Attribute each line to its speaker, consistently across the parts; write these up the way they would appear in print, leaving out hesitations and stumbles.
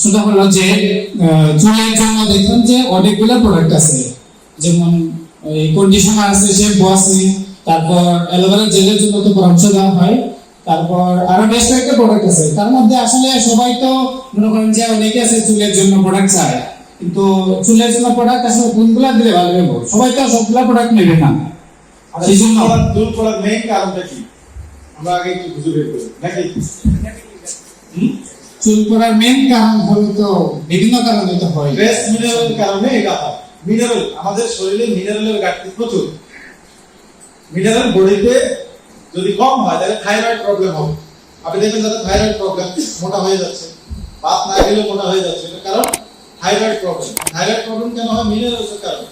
Speaker 1: সেটা হলো যে চুলের জন্য দেখুন যে অনেকগুলো প্রোডাক্ট আছে, যেমন এই কন্ডিশনার আছে, শ্যাম্পু আছে, তারপর অ্যালোভেরা জেলের জন্য তো পরামর্শ দেওয়া হয়, তারপর আরো বেশ কয়েকটা প্রোডাক্ট আছে। তার মধ্যে আসলে সবাই তো মনে করেন যে অনেকে আছে চুলের জন্য প্রোডাক্ট চায়, কিন্তু চুলের জন্য প্রোডাক্ট আসলে কোনগুলা দিলে ভালো হবে, সবাই তো সবগুলা প্রোডাক্ট নেবে না। সেই জন্য
Speaker 2: চুল পড়ার মেইন কারণটা কি আমরা আগে একটু বুঝে বের করি নাকি?
Speaker 1: চুল পড়ার মেইন কারণ হলো তো বিভিন্ন কারণে তো হয়।
Speaker 2: ট্রেস মিনারেলের কারণে এটা হয়। মিনারেল, আমাদের শরীরে মিনারেলের ঘাটতি প্রচুর। মিনারেল বডিতে যদি কম হয় তাহলে থাইরয়েড প্রবলেম হবে। আপনি দেখবেন যাদের থাইরয়েড প্রবলেম মোটা হয়ে যাচ্ছে, ভাত না খেলে মোটা হয়ে যাচ্ছে, এর কারণ থাইরয়েড প্রবলেম। থাইরয়েড প্রবলেম কেন হয়? মিনারেলসের কারণে।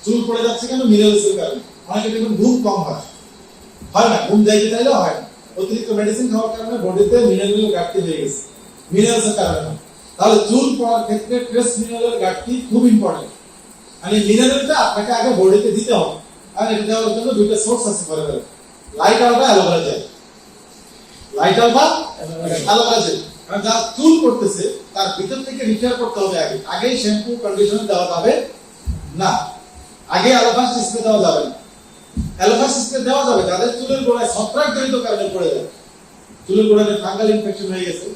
Speaker 2: চুল পড়ে যাচ্ছে কেন? মিনারেলসের কারণে। অনেকে দেখবেন ঘুম কম হয়, হয় না, ঘুম যাইতে চাইলেও হয় না, অতিরিক্ত মেডিসিন খাওয়ার কারণে বডিতে মিনারেলের ঘাটতি হয়ে গেছে, মিনারেলসের কারণে। তাহলে চুল পড়ার ক্ষেত্রে ট্রেস মিনারেলের ঘাটতি খুব ইম্পর্টেন্ট। মানে মিনারেলটা আপনাকে আগে বডিতে দিতে হবে, আর এটা দেওয়ার জন্য দুইটা সোর্স আছে পরে পরে, light Alva, aloe vera gel. Light Alva, aloe vera gel. কারণ যার চুল পড়তেছে তার ভিতর থেকে রিপেয়ার করতে হবে আগে। আগেই শ্যাম্পু কন্ডিশনার দেওয়া যাবে না, আগে অ্যালোভেরা স্প্রে দেওয়া যাবে না। অ্যালোভেরা স্প্রে দেওয়া যাবে যাদের চুলের গোড়ায় ছত্রাকজনিত কারণে পড়ে যায়, চুলের গোড়ায় ফাঙ্গাল ইনফেকশন হয়ে গেছে,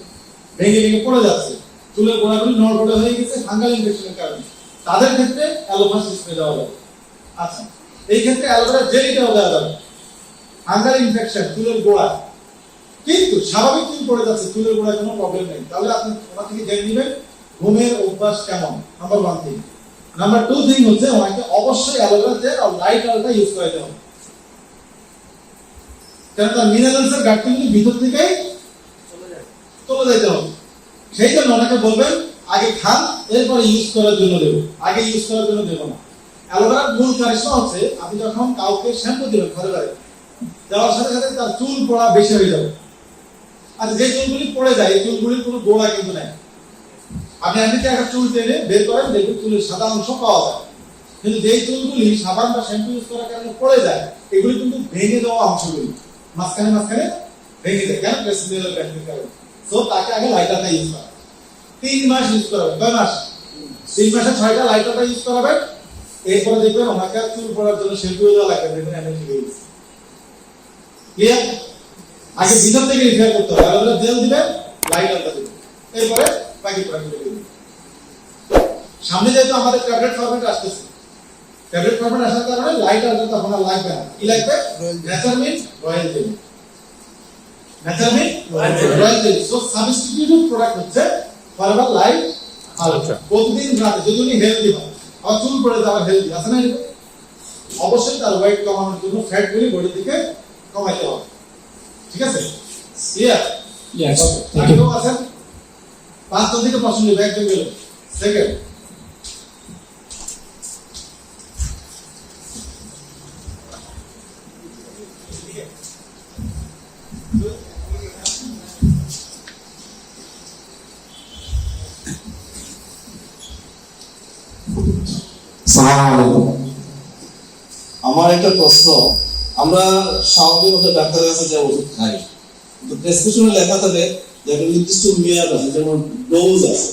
Speaker 2: ভেঙে ভেঙে পড়ে যাচ্ছে, চুলের গোড়াগুলি নড়বড়ে হয়ে গেছে ফাঙ্গাল ইনফেকশনের কারণে, তাদের ক্ষেত্রে অ্যালোভেরা স্প্রে দেওয়া যাবে। আচ্ছা, এই ক্ষেত্রে অ্যালোভেরা জেলি দেওয়া যাবে। ফাঙ্গাল ইনফেকশন চুলের গোড়ায়, কিন্তু স্বাভাবিক চুল পড়ে যাচ্ছে, চুলের গোড়ায় কোনো প্রবলেম নেই, তাহলে আপনি ওনার থেকে জেনে নেবেন ঘুমের অভ্যাস কেমন। Number 1 thing. নাম্বার 2 থিং হচ্ছে ওনাকে অবশ্যই অ্যালোভেরা জেল আর লাইট আলটা ইউজ করতে হবে, কারণ তার মিনারেলসের ঘাটতিগুলি ভিতর থেকেই চলে যেতে হবে। সেই জন্য ওনাকে বলবেন আগে খান, এরপর ইউজ করার জন্য দেবো, আগে ইউজ করার জন্য দেবো না। অ্যালোভেরার মূল কারিশমা হচ্ছে আপনি যখন কাউকে শ্যাম্পু দিবেন ঘরে ঘরে, দেওয়ার সাথে সাথে তার চুল পড়া বেশি হয়ে যাবে। আচ্ছা, যে চুলগুলি পড়ে যায় এই চুলগুলির কোনো গোড়া কিন্তু নাই। আপনি এমনিতে একটা চুল টেনে বের করেন, দেখবেন চুলের সাদা অংশ পাওয়া যায়, কিন্তু যেই চুলগুলি সাবান বা শ্যাম্পু ইউজ করার কারণে পড়ে যায় এগুলি কিন্তু ভেঙে দেওয়া অংশগুলি মাঝখানে মাঝখানে ভেঙে যায়। কেন? প্রেসিডেন্টাল ব্যান্ডের কারণে। সো তাকে আগে লাইটারটা ইউজ করা, 3 মাস ইউজ করাবেন। 9 মাস, 3 মাসে 6টা লাইটারটা ইউজ করাবেন। এরপরে দেখবেন ওনাকে চুল পড়ার জন্য শ্যাম্পু দেওয়া লাগবে, দেখবেন এনার্জি হয়ে গেছে। ক্লিয়ার? আগে ভিতর থেকে রিপেয়ার করতে হবে, অ্যালোভেরা জেল দিবেন, লাইটারটা দিবেন, এরপরে বাকি প্রোডাক্টগুলো দিবেন। সামনে যেহেতু আমাদের ট্যাবলেট ফরম্যাট আসতেছে, ট্যাবলেট ফরম্যাট আসার কারণে লাইটারটা তো আপনার লাগবে না। কি লাগবে? Naturemin royal gel. Naturemin royal gel. So substitute product হচ্ছে ফরএভার লাইট আলট্রা। প্রতিদিন রাতে যদি উনি হেলদি হয়, আর চুল পড়ে যাওয়ার হেলদি আছে না, অবশ্যই তার ওয়েট কমানোর জন্য ফ্যাটগুলি বডি থেকে কমাইতে হবে। ঠিক আছে? ক্লিয়ার?
Speaker 1: Yes,
Speaker 2: thank you. আছেন 5 জন থেকে প্রশ্ন নিবে, একজন গেল। সেকেন্ড,
Speaker 3: আমার একটা প্রশ্ন, আমরা স্বাভাবিকভাবে ডাক্তারের কাছে যে ওষুধ খাই, তো প্রেসক্রিপশনে লেখা থাকে যে একটা নির্দিষ্ট মেয়াদ আছে, যেমন ডোজ আছে,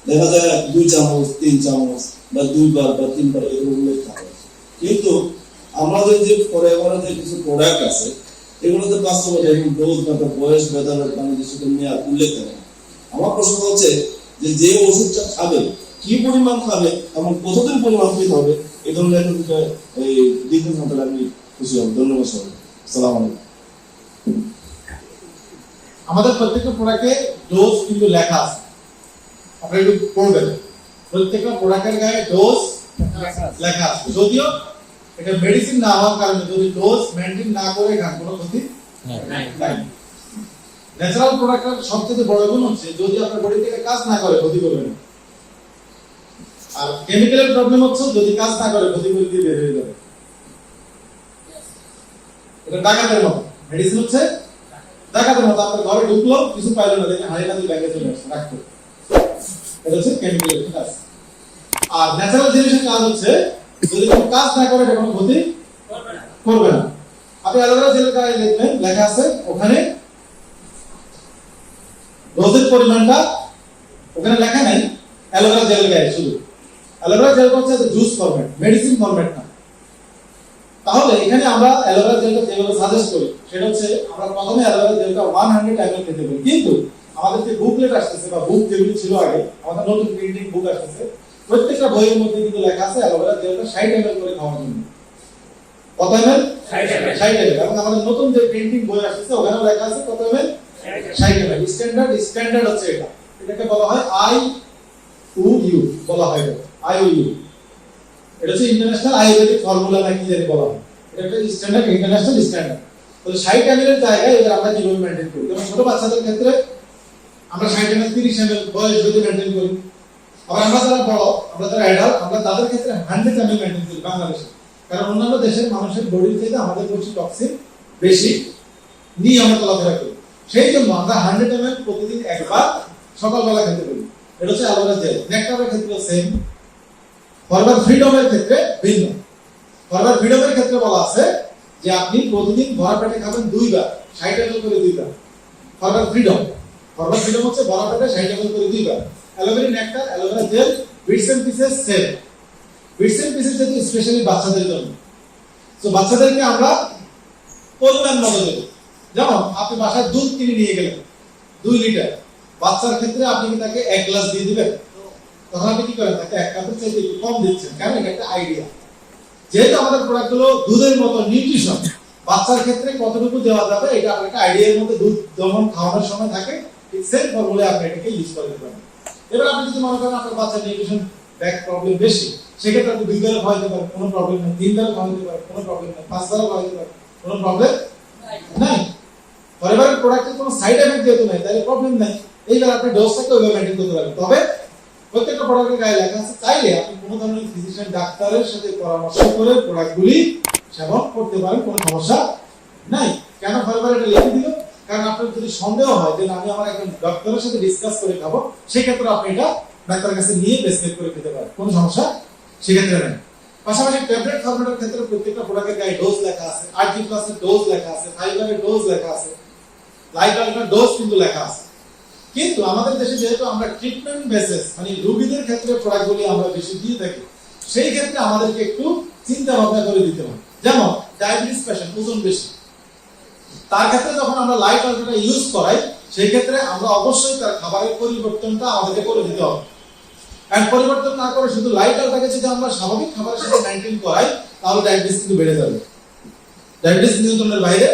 Speaker 3: দেখা যায় 2 চামচ 3 চামচ বা 2 বার বা 3 বার এগুলো উল্লেখ থাকে। কিন্তু আমাদের যে ফরএভার যে কিছু প্রোডাক্ট আছে এগুলোতে বাস্তবে যেমন ডোজ বা বয়স বা তার নির্দিষ্ট মেয়াদ উল্লেখ থাকে না। আমার প্রশ্ন হচ্ছে যে যে ওষুধটা খাবে কি পরিমাণ খাবে এবং কতদিন পরিমাণ খেতে হবে, এই ধরনের একটা বিষয় এই দিকের মধ্যে আমি খুশি হব। ধন্যবাদ সবাই। আসসালামু আলাইকুম।
Speaker 2: আমাদের প্রত্যেকটা প্রোডাক্টে ডোজ কিন্তু লেখা আছে, আপনি একটু পড়বেন। প্রত্যেকটা প্রোডাক্টের গায়ে ডোজ লেখা আছে, যদিও এটা মেডিসিন না হওয়ার কারণে যদি ডোজ মেইনটেইন না করে খান কোনো ক্ষতি নাই। ন্যাচারাল প্রোডাক্টের সবচেয়ে বড় গুণ হচ্ছে যদি আপনার বডি থেকে কাজ না করে ক্ষতি করবে না, আর কেমিক্যালের প্রবলেম হচ্ছে যদি কাজ না করে ক্ষতি করে দিয়ে বের হয়ে যাবে। এটা ডাকাতের মতো, মেডিসিন হচ্ছে ডাকাতের মতো, আপনার ঘরে ঢুকলো কিছু পাইলো না, দেখেন হাড়ি নাতি ব্যাগে চলে আসছে রাখতে, এটা হচ্ছে কেমিক্যালের কাজ। আর ন্যাচারাল জিনিসের কাজ হচ্ছে যদি কোনো কাজ না করে এটা কোনো ক্ষতি করবে না। আপনি অ্যালোভেরা জেলের গায়ে দেখবেন লেখা আছে ওখানে ডোজের পরিমাণটা ওখানে লেখা নাই অ্যালোভেরা জেল গায়ে শুধু অ্যালোভেরা জেল হচ্ছে জুস ফরম্যাট, মেডিসিন ফরম্যাট না। তাহলে এখানে আমরা অ্যালোভেরা জেলটা যেভাবে সাজেস্ট করি সেটা হচ্ছে আমরা প্রথমে অ্যালোভেরা জেলটা 100 ml খেতে বলি, কিন্তু আমাদের যে বুকলেট আসতেছে বা বুক যেগুলো ছিল আগে, আমাদের নতুন প্রিন্টিং বুক আসতেছে, প্রত্যেকটা বইয়ের মধ্যে কিন্তু লেখা আছে অ্যালোভেরা জেলটা 60 ml করে খাওয়ার জন্য। কত ml? 60 ml। এবং আমাদের নতুন যে প্রিন্টিং বই আসতেছে ওখানেও লেখা আছে কত ml? 60 ml। স্ট্যান্ডার্ড হচ্ছে এটা, এটাকে বলা হয় IUU বলা হয়, IUU। এটা হচ্ছে ইন্টারন্যাশনাল আয়ুর্বেদিক ফর্মুলা নাকি যেটা বলা হয়, এটা একটা স্ট্যান্ডার্ড, ইন্টারন্যাশনাল স্ট্যান্ডার্ড। তাহলে 60 ml এর জায়গায় এবার আমরা কিভাবে মেইনটেইন করি? যেমন ছোট বাচ্চাদের ক্ষেত্রে আমরা 60 ml 30 ml বয়স যদি মেইনটেইন করি। আবার আমরা যারা বড়, আমরা যারা অ্যাডাল্ট, আমরা তাদের ক্ষেত্রে 100 ml মেইনটেইন করি বাংলাদেশে। কারণ অন্যান্য দেশের মানুষের বডির থেকে আমাদের বডি টক্সিন বেশি নিয়ে আমরা চলাফেরা করি, সেই জন্য আমরা 100 ml প্রতিদিন একবার সকালবেলা খেতে পারি। এটা হচ্ছে অ্যালোভেরা জেল। নেকটারের ক্ষেত্রে সেম। ফরওয়ার্ড ফ্রিডমের ক্ষেত্রে ভিন্ন। ফরওয়ার্ড ফ্রিডমের ক্ষেত্রে বলা আছে যে আপনি প্রতিদিন ভরা পেটে খাবেন 2 বার, 60 ml করে 2 বার। ফরওয়ার্ড ফ্রিডম হচ্ছে ভরা পেটে 60 ml করে 2 বার। Aloe vera nectar, aloe vera gel, bits and pieces same. Bits and pieces যেহেতু স্পেশালি বাচ্চাদের জন্য, তো বাচ্চাদেরকে আমরা পরিমাণ মতো দেব। যেমন আপনি বাসায় দুধ কিনে নিয়ে গেলেন 2 লিটার, বাচ্চার ক্ষেত্রে আপনি কি তাকে 1 গ্লাস দিয়ে দিবেন? তখন আপনি কি করেন, তাকে 1 কাপের চাইতে একটু কম দিচ্ছেন, কারণ এটা একটা আইডিয়া। যেহেতু আমাদের প্রোডাক্টগুলো দুধের মতো নিউট্রিশন, বাচ্চার ক্ষেত্রে কতটুকু দেওয়া যাবে এটা আপনার একটা আইডিয়ার মধ্যে দুধ যখন খাওয়ানোর সময় থাকে ঠিক সেম ফর্মুলায় আপনি এটাকে ইউজ করতে পারেন। এবার আপনি যদি মনে করেন আপনার বাচ্চার নিউট্রিশন ব্যাক প্রবলেম বেশি, সেক্ষেত্রে আপনি 2 বেলা খাওয়াতে পারেন, কোনো প্রবলেম নেই। 3 বেলা খাওয়াতে পারেন, কোনো প্রবলেম নেই। 5 বেলা খাওয়াতে পারেন, কোনো প্রবলেম নাই। ফরএভারের প্রোডাক্টের কোনো সাইড এফেক্ট যেহেতু নাই, তাহলে প্রবলেম নাই। এইবার আপনি ডোজটাকে ওইভাবে মেইনটেইন করতে পারবেন। তবে প্রত্যেকটা প্রোডাক্টের গায়ে লেখা আছে, চাইলে আপনি কোনো ধরনের ফিজিশিয়ান ডাক্তারের সাথে পরামর্শ করে প্রোডাক্টগুলি সেবন করতে পারেন, কোনো সমস্যা নাই। কেন ফরএভার এটা লিখে দিল? কারণ আপনার যদি সন্দেহ হয় যে আমি আমার একজন ডক্টরের সাথে ডিসকাস করে খাবো, সেই ক্ষেত্রে আপনি এটা ডাক্তারের কাছে নিয়ে প্রেসক্রাইব করে খেতে পারেন, কোনো সমস্যা সেক্ষেত্রে নেই। পাশাপাশি ট্যাবলেট ফরম্যাটের ক্ষেত্রে প্রত্যেকটা প্রোডাক্টের গায়ে ডোজ লেখা আছে, RG প্লাসের ডোজ লেখা আছে, ফাইবারের ডোজ লেখা আছে, লাইট আলট্রা ডোজ কিন্তু লেখা আছে। কিন্তু আমাদের দেশে যেহেতু আমরা ট্রিটমেন্ট বেসিস মানে রোগীদের ক্ষেত্রে প্রোডাক্টগুলি আমরা বেশি দিয়ে থাকি, সেই ক্ষেত্রে আমাদেরকে একটু চিন্তা ভাবনা করে দিতে হবে। যেমন ডায়াবেটিস পেশেন্ট, ওজন বেশি, তার ক্ষেত্রে যখন আমরা লাইট আলট্রাটা ইউজ করাই, সেই ক্ষেত্রে আমরা অবশ্যই তার খাবারের পরিবর্তনটা আমাদেরকে করে দিতে হবে। আর পরিবর্তন না করে শুধু লাইট আলট্রাকে যদি আমরা স্বাভাবিক খাবারের সাথে মেইনটেইন করাই, তাহলে ডায়াবেটিস কিন্তু বেড়ে যাবে, ডায়াবেটিস নিয়ন্ত্রণের বাইরে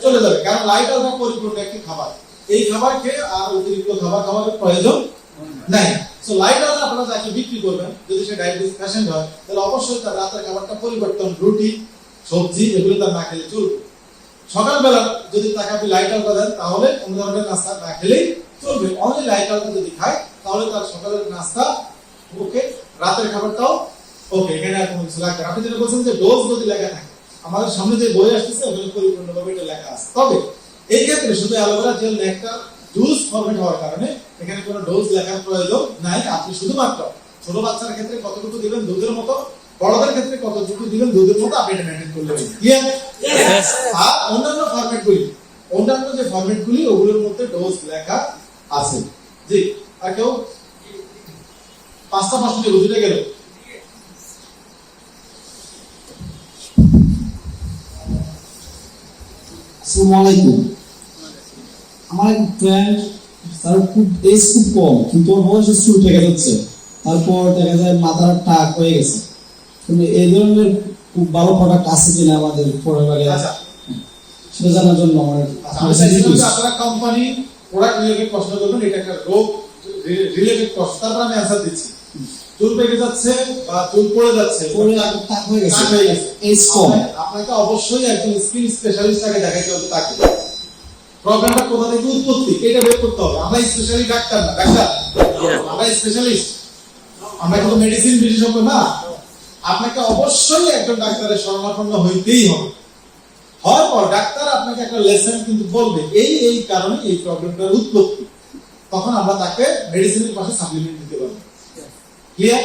Speaker 2: চলে যাবে। কারণ লাইট আলট্রা পরিপূর্ণ একটি খাবার, এই খাবার খেয়ে আর অতিরিক্ত খাবার খাওয়ার প্রয়োজন নাই। সো লাইট আলট্রা আপনারা যাকে বিক্রি করবেন, যদি সে ডায়াবেটিস পেশেন্ট হয়, তাহলে অবশ্যই তার রাতের খাবারটা পরিবর্তন, রুটি, সবজি এগুলো তার না খেলে চলবে। সকালবেলা যদি তাকে আপনি লাইট আলট্রা দেন, তাহলে অন্য ধরনের নাস্তা না খেলেই চলবে। অনলি লাইট আলট্রা যদি খায়, তাহলে তার সকালের নাস্তা ওকে, রাতের খাবারটাও ওকে, এখানে আর কোনো কিছু লাগবে না। আপনি যেটা বলছেন যে ডোজ যদি লেখা থাকে, আমাদের সামনে যে বই আসতেছে ওখানে পরিপূর্ণভাবে এটা লেখা আছে। তবে এই ক্ষেত্রে শুধু aloe vera gel nectar juice format হওয়ার কারণে এখানে কোনো ডোজ লেখার প্রয়োজন নাই। আপনি শুধুমাত্র ছোট বাচ্চার ক্ষেত্রে কতটুকু দিবেন দুধের মতো, বড়দের ক্ষেত্রে কতটুকু দিবেন দুধের মতো, আপনি এটা মেইনটেইন করলে হবে। ইয়েস। আর অন্যান্য যে ফরম্যাটগুলি ওগুলোর মধ্যে ডোজ লেখা আছে। জি, আর কেউ 5টা প্রশ্ন বুঝতে গেল?
Speaker 4: আসসালামু আলাইকুম। আমার এক ফ্রেন্ড, তার খুব এজ খুব কম, কিন্তু ওর বয়স চুল থেকে যাচ্ছে, তারপর দেখা যায় মাথার টাক হয়ে গেছে। কিন্তু এই ধরনের খুব ভালো প্রোডাক্ট আছে কিনা আমাদের পরিবারে,
Speaker 2: আচ্ছা,
Speaker 4: সেটা জানার জন্য আমার
Speaker 2: আপনারা কোম্পানি প্রোডাক্ট রিলেটেড প্রশ্ন করবেন, এটা একটা রোগ রিলেটেড প্রশ্ন, তারপর আমি অ্যানসার দিচ্ছি। চুল পেকে যাচ্ছে বা চুল পড়ে যাচ্ছে,
Speaker 4: পরে টাক হয়ে গেছে, এজ কম,
Speaker 2: আপনাকে অবশ্যই একজন স্কিন স্পেশালিস্টকে দেখাইতে হবে। তাকে প্রবলেমটা কোথা থেকে উৎপত্তি এটা বের করতে হবে। আমরা স্পেশালি ডাক্তার না, ডাক্তার আমরা স্পেশালিস্ট, আমরা কিন্তু মেডিসিন বিশেষজ্ঞ না। আপনাকে অবশ্যই একজন ডাক্তারের শরণাপন্ন হইতেই হবে। হওয়ার পর ডাক্তার আপনাকে একটা লেসন কিন্তু বলবে এই কারণে এই প্রবলেমটার উৎপত্তি, তখন আমরা তাকে মেডিসিনের পাশে সাপ্লিমেন্ট দিতে পারবো। ক্লিয়ার?